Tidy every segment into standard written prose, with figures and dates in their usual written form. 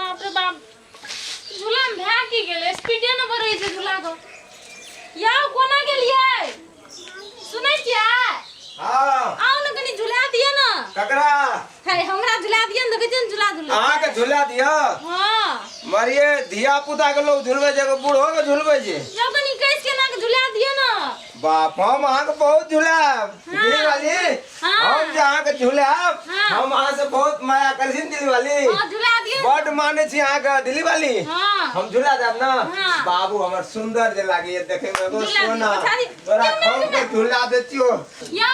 बाप रे बाप झूला में भा की गेले स्पीडे न भरै छै झूला को या कोना गेलियै सुनै छियै हां आउ न कनी झूला दिय न ककरा है हमरा झूला दिय न देखै छियै झूला झूला अहाँ के झूला दिय हां मरिए धिया पुता के लोग झुलबे जे बूढ़ो के झुलबे जे जब कनी कैस के ना के झूला दिय न बाप हम अहाँ के बहुत झुलाब दिल वाली हम जहाँ के झुलाब हम अहाँ से बहुत माया करसिन दिल वाली झूला दिय बड माने छी अहाँ के दिल वाली हम झुला देब ना बाबू हमर सुंदर जे लागे देखे में एगो सोना तोरा हम के झुला देतियो यो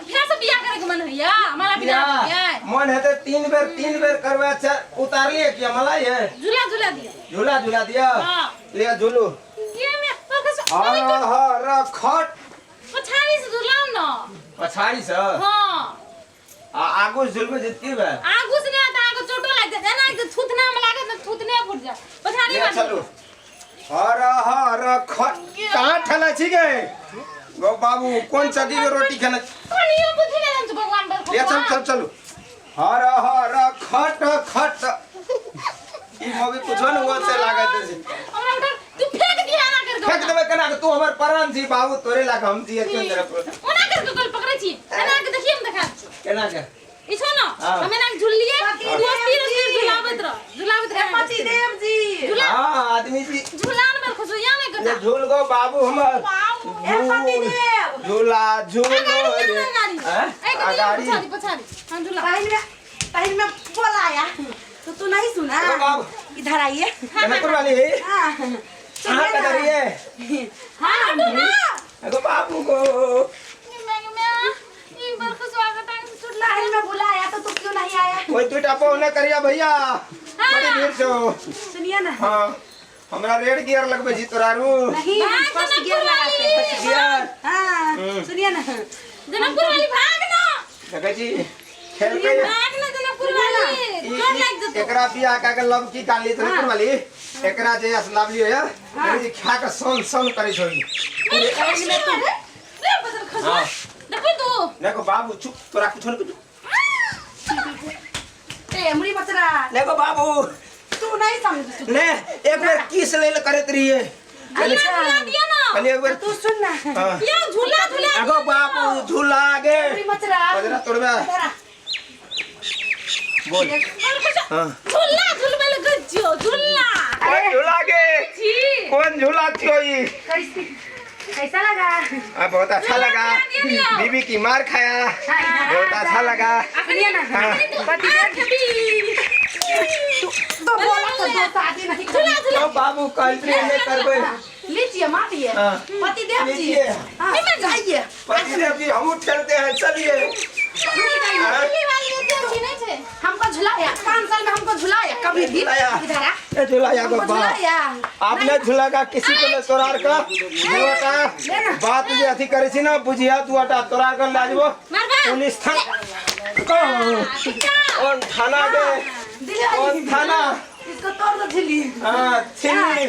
फिर से बियाह करे के मन होइया हमरा बियाह होइया मन हेते तीन बेर करबे छ उतार लिए कि मला ये झूला दिय झूला दिया ले झूलू ये में खट पछाड़ी से झुलाऊ न पछाड़ी से हां आगू झुलबे जितकी बे आगू से ना त आगू चोटो लाग जाय ना एक थूथना में लागे त थूथने फुट जाय पछाड़ी में चलो हर खट कहां ठला छी गे गो बाबू कौन सगी के रोटी खाना कोनियो बुद्धि ले जन भगवान बर ले चल हर खट ई मोगी कुछो न हुआ से लागत छै हमरा उधर तू फेंक दिया ना कर फेंक देबे केना के तू हमर प्राण छी बाबू तोरे लाग हम छी एते तरफ ओना कर के गोल पकड़ै छी एना के देखिए हम देखा केना के ई छो न हमें ना झुलिए दोस्ती झुलावत रहे पति देव जी हां आदमी जी झुलान में खुश या नहीं करता झूल गो बाबू हमर ए पति देव झूला रे गाड़ी पछाड़ी हां झूला पहले में बोलाया तो तू नहीं सुना इधर आइए कनपुर वाली हां कहां कर रही है हां अगो बाबू को ई बार को स्वागत है सुनला है मैं बुलाया तो तू क्यों नहीं आया कोई तू टापो न करिया भैया बड़ी भीड़ छो सुनिए ना हां हमरा रेड गियर लगबे जी तोरारू नहीं फर्स्ट गियर लगाते फर्स्ट गियर हां सुनिए ना जनकपुर वाली भाग ना देखै जी खेल पे भाग ना जनकपुर वाली जोर लाग जतो एकरा बियाह का के लब की काली जनकपुर वाली एकरा जे असलाब लियो या जी खा के सन करै छोड़ी रे बदल खसो देखो तू देखो बाबू चुप तोरा कुछ न कुछ ए मुड़ी बचरा देखो बाबू तू नहीं समझ ले एक बार किस ले करत रही है झूला दिया ना पहले एक बार तू सुन ना या झूला अगो बाबू झूला आगे मुड़ी बचरा बजरा तोड़बे बोल हां झूला झूलबे लगे जो झूला कौन झूला के जी कौन झूला थियो ई कैसा लगा बहुत अच्छा लगा बीबी की मार खाया बहुत अच्छा लगा सुनिए ना पति देव तो बोला तो दो शादी नहीं तो बाबू कल ले करबे लीजिए मारिए पति देव जी लीजिए मैं जाइए पति देव जी हम खेलते हैं चलिए हमको झुलाया 5 साल में हमको झुलाया कभी भी इधर आ ए झुलाया को झुलाया आपने झुलागा किसी को तोरार का दुआटा बात जे अथी करे छी ना बुझिया दुआटा तोरार कर लाजबो पुलिस थाना कौन थाना के कौन थाना इसको तोड़ दो झिल्ली हां छिल्ली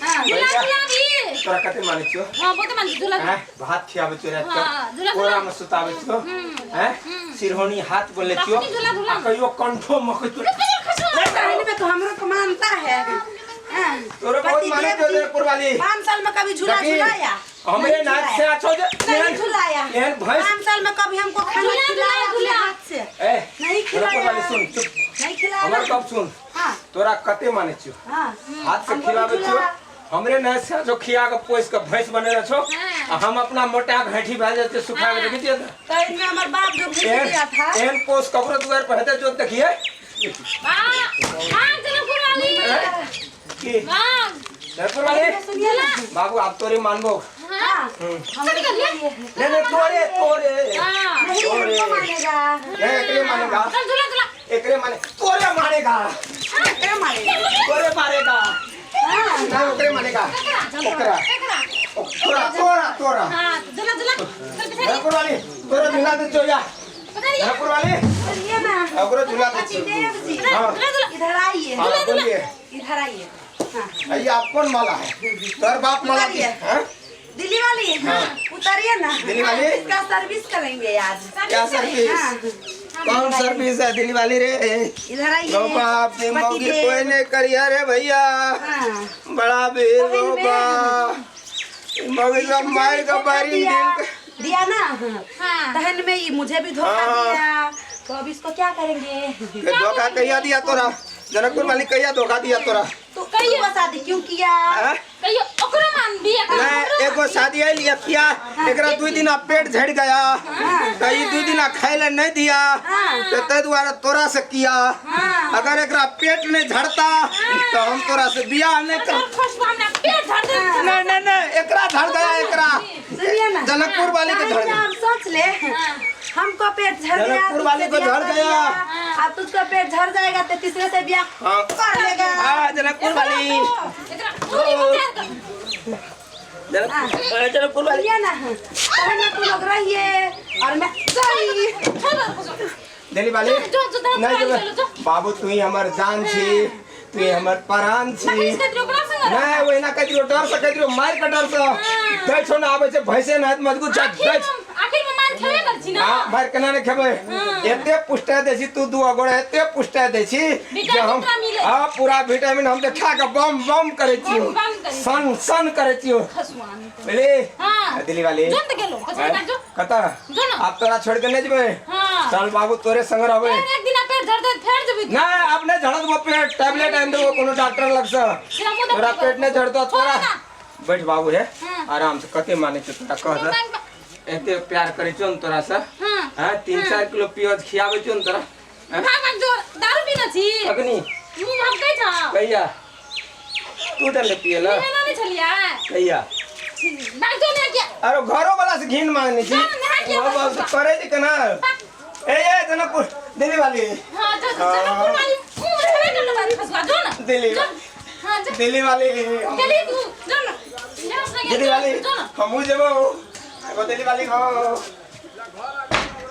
झूला दी तोरा कते माने छियो हां बहुत मान झूला हैं भात खियाबे छियो रात झूला के कोरा में सुताबे छियो हैं सिरहोनी हाथ बोले छियो आ कहियो कंठो मख पहले में तो हमरो को मानता है तोरे बहुत माने जो जनकपुर वाली 5 साल में कभी झूला झुलाया हमरे नाक से आछो जे नहीं झुलाया एहन भैंस 5 साल में कभी हमको खाना खिलाया अपने हाथ से ए नहीं जनकपुर खिलाया वाली सुन चुप नहीं खिलाया हमर कब सुन हां तोरा कते माने छियो हां हाथ से खिलावे छियो हमरे न से जो खिया के पोस के भैंस बने छो हम अपना मोटा घाटी भाज जाते सुखा के देखि दिया तो इनमें हमार बाप जो भेज दिया था एहन पोस ककरो दुआर पर हेते जो देखिए हां जनकपुर वाली की हां जनकपुर वाली सुनिए ना बाबू आप तोरे मानबो हां हम कर लिए ले तोरे हां नहीं हमको मानेगा ये एकरे मानेगा झूला एकरे माने तोरे मानेगा क्या मारेगा तोरे मारेगा हां ना ओकरे मानेगा ओकरा तोरा हां झूला चल पछाड़ी जनकपुर वाली तोरा झूला दे चोया पछाड़ी जनकपुर वाली सुनिए ना ओकरो झूला दे पति देव जी हां इधर आइए हां बोलिए इधर आइए हां ये आप कौन माला है तोर बाप माला की हैं दिल्ली वाली उतरिए ना दिल्ली वाली? इसका सर्विस करेंगे आज क्या सर्विस कौन सर्विस है दिल्ली वाली रे? इधर आइए। लो बाप जी मौगी पति देव। कोई नहीं करिया रे भैया। हाँ। बड़ा भीड़ तो लो फिर बा मौगी का मार का बारी दिया ना। हाँ। तहन में ही मुझे भी धोखा हाँ। दिया, तो अब इसको क्या करेंगे? धोखा कहिया दिया तोरा? जनकपुर वाली कहिया धोखा दिया तोरा? तो कई शादी क्यों किया? हैं? कहियो ओकरा मान बिया कर नहीं एगो शादी है लिया किया एकरा 2 दिन पेट झड़ गया तो ये 2 दिन खाइले नहीं दिया तो ते द्वारा तोरा से किया। अगर एकरा पेट नहीं झड़ता तो हम तोरा से बियाह नहीं कर। फर्स्ट हमने पेट झड़ दे नहीं एकरा झड़ गया एकरा सुनिए ना, जनकपुर वाली के झड़ गया। आप सोच ले, हमको पेट झड़ गया, जनकपुर वाली को तुझसे झड़ ब्याह कर गया। लिया। अब तुझको पेट झड़ जाएगा तो तीसरे से ब्याह हाँ। कर लेगा। हाँ जनकपुर वाली एकरा पूरी मत जनकपुर वाली सुनिए ना, पहले तुम लोग रहिए और मैं गई। दिल्ली वाली जो नहीं जो बाबू तू ही हमार जान छी तू ही हमार प्राण छी। नहीं वही ना कहियो डर से कहियो मार का डर से दे छो ना आबे से भैंसे ना मजबूत जा दे। आखिर में मार खेबे करछि ना। हां मार केना ने खेबे एते पुष्टा देसी तू दू अगोड़ एते पुष्टा देसी जे हम हां पूरा विटामिन हम खा के बम बम करे छी सन सन करे छी खसवान बोले। हां दिल्ली वाली जोन त गेलो कछ ना जो कता आप तोरा छोड़ के नहीं जबे। हां चल बाबू तोरे संग रहबे। एक दिन पेट झड़ दे फेर जबी ना अपने झड़त वो पेट टैबलेट आन दो कोनो डॉक्टर लग सा तोरा पेट ने झड़तो तोरा बैठ बाबू है आराम से कते माने छ तोरा कह दे एते प्यार करे छ न तोरा से। हां 3-4 किलो प्याज खियाबे छ न तोरा। भाग जो दारू पीना छी अग्नि मुंह भाग गई था कहिया तू डले पिएला पीना नहीं छलिया कहिया भाग जो ने क्या अरे घरो वाला से घिन मांगनी छी बाबू करे छी कना ए जनकपुर दिल्ली वाली। हां जो जनकपुर वाली मुंह छले कर बात खसवा जो ना दिल्ली हां जो दिल्ली वाली चली तू जो ना दिल्ली वाली हम जबो दिल्ली वाली हो